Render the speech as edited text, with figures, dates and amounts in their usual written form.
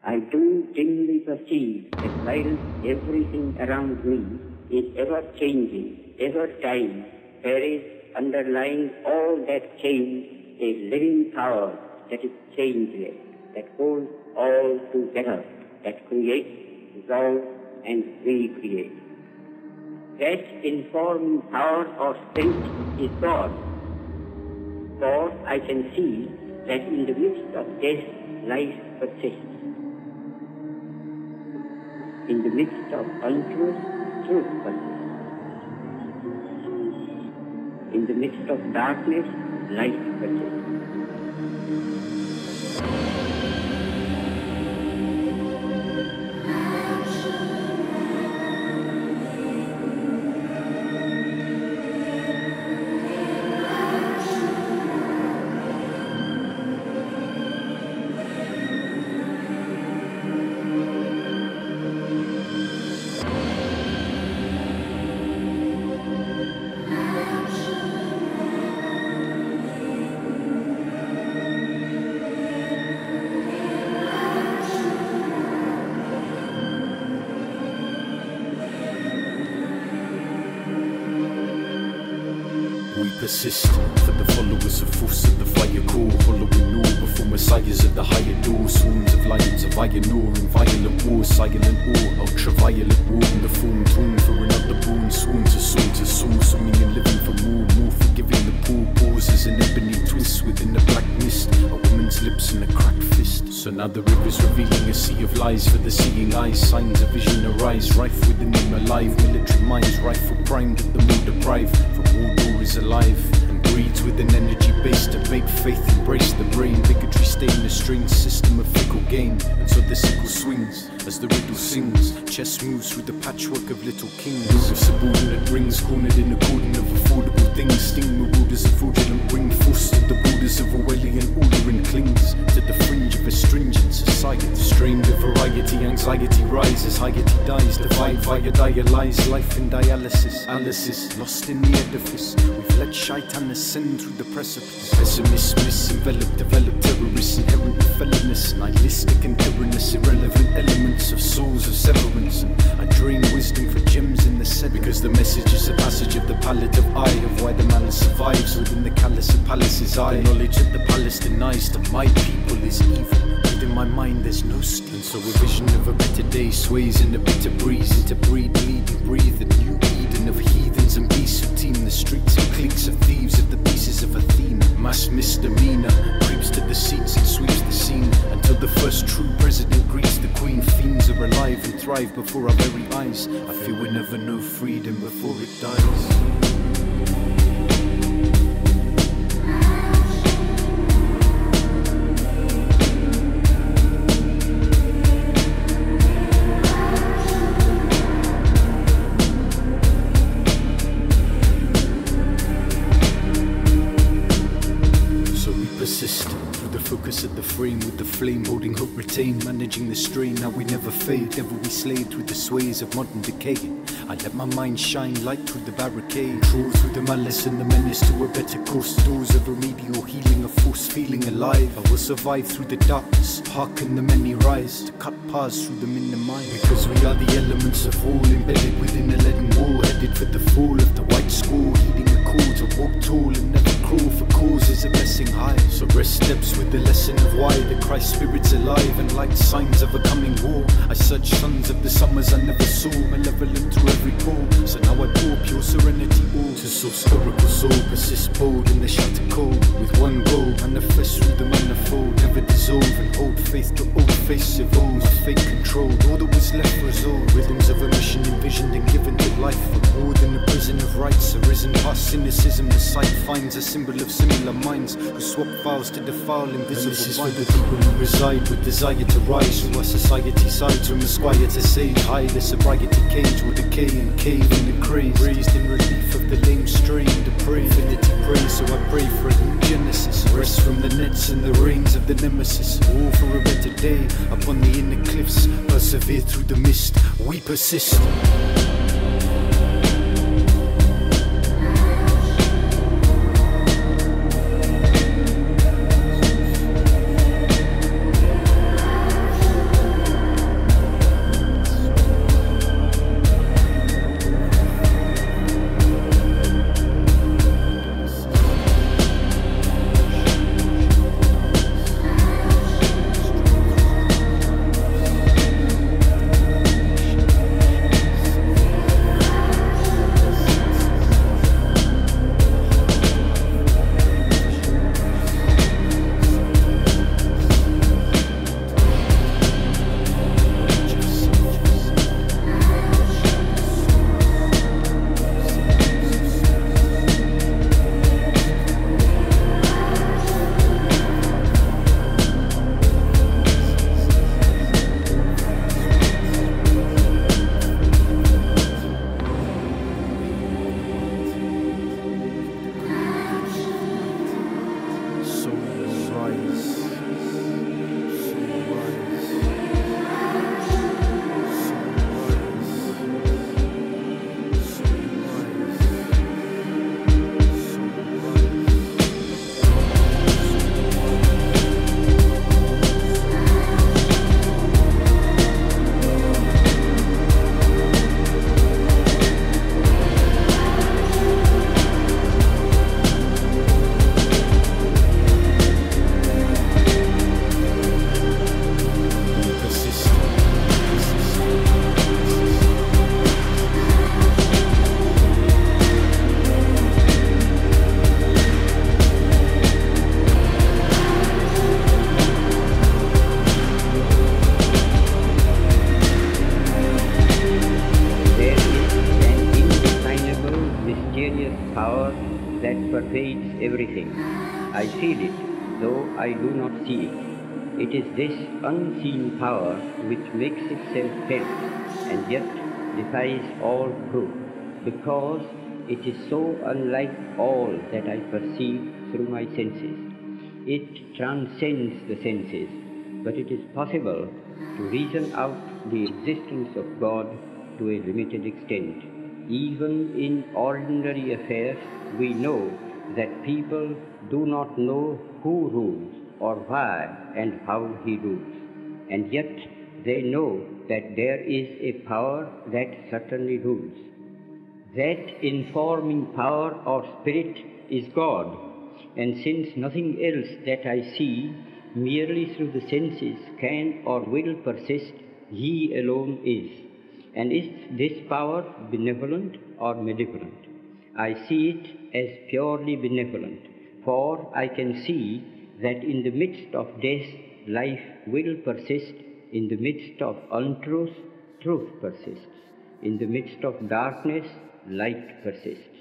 I do dimly perceive that while everything around me is ever changing, ever dying, there is underlying all that change a living power that is changeless, that holds all together, that creates, dissolves, and recreates. That informing power or strength is God. For I can see that in the midst of death, life persists. In the midst of untruth, truth persists. In the midst of darkness, light persists. Persist for the followers of force of the fire core, following all before messiahs at the higher door, swarms of lions of iron ore in violent war, silent awe, ultraviolet war in the form torn for another born, sworn to soul, swimming and living for more forgiving the poor, pauses an ebony twist within the black mist, a woman's lips and a cracked fist. So now the river's revealing a sea of lies for the seeing eyes, signs of vision arise, rife within them alive, military minds, rifle primed at the more deprived, for war door is alive and breeds with an energy base to make faith embrace the brain, bigotry stay in a strange system of fickle gain, and so the sickle swings as the riddle sings, chess moves through the patchwork of little kings, with subordinate rings cornered in a cordon of affordable things, sting marauders of fraudulent ring, forced to the borders of Orwellian order and clings to the fringe of a stringent society, strained of variety, anxiety rises, piety dies, divide via dialyze, life in dialysis, Alice's lost in the edifice, we've let shaitan ascend through the precipice, pessimists misenvelop, develop terrorists, inherent felonious, nihilistic and erroneous, irrelevant elements of souls of severance, and I drain wisdom for gems in the set, because the message is a passage of the palette of eye, of why the malice survives within the callous of palace's eye, the knowledge that the palace denies to my people is evil, within my mind there's no steam, and so a vision of a better day sways in a bitter breeze, into breed, bleed and breathe a new Eden of heathens and beasts who teem the streets and cliques of thieves of the pieces of Athena, mass misdemeanor creeps to the seats and sweeps the scene, until the first true president greets the queen, fiends are alive and thrive before our very eyes, I fear we'll never know freedom before it dies. Persist through the focus of the frame, with the flame holding hope retained, managing the strain, now we never fade, never we slave through the sways of modern decay. I let my mind shine light through the barricade, crawl through the malice and the menace to a better course, doors of remedial healing, a force feeling alive, I will survive through the darkness, hearken the many rise, to cut paths through them in the mind, because we are the elements of all, embedded within a leaden wall, headed for the fall of the white squall, heeding the call to walk tall and never crawl, for cause is a blessing high, so rest steps with the lesson of why the Christ spirit's alive, and light signs of a coming war, I search sons of the summers I never saw, malevolent through every pore, so now I pour pure serenity all, to source oracle soul, persist bold in the shattered cold, with one goal, manifest through the manifold, never dissolve, and hold faith to old face evolves, fate controlled, all that was left for us all, rhythms of a mission envisioned and given to life, for more than a prison of rights, arisen past cynicism, the sight finds a symbol of similar minds, who swap vows to defile invisible. And this is for the people who reside with desire to rise through our society sides, from esquire to sage, high the sobriety cage will decay and cave in the craze, raised in relief of the lame strain, depraved infinity praise, so I pray for a new genesis, rest from the nets and the reins of the nemesis, war for a better day, upon the inner cliffs, persevere through the mist, we persist. mysterious power that pervades everything. I feel it, though I do not see it. It is this unseen power which makes itself felt and yet defies all proof, because it is so unlike all that I perceive through my senses. It transcends the senses, but it is possible to reason out the existence of God to a limited extent. Even in ordinary affairs, we know that people do not know who rules or why and how he rules, and yet they know that there is a power that certainly rules. That informing power or spirit is God, and since nothing else that I see merely through the senses can or will persist, He alone is. And is this power benevolent or malevolent? I see it as purely benevolent, for I can see that in the midst of death, life will persist. In the midst of untruth, truth persists. In the midst of darkness, light persists.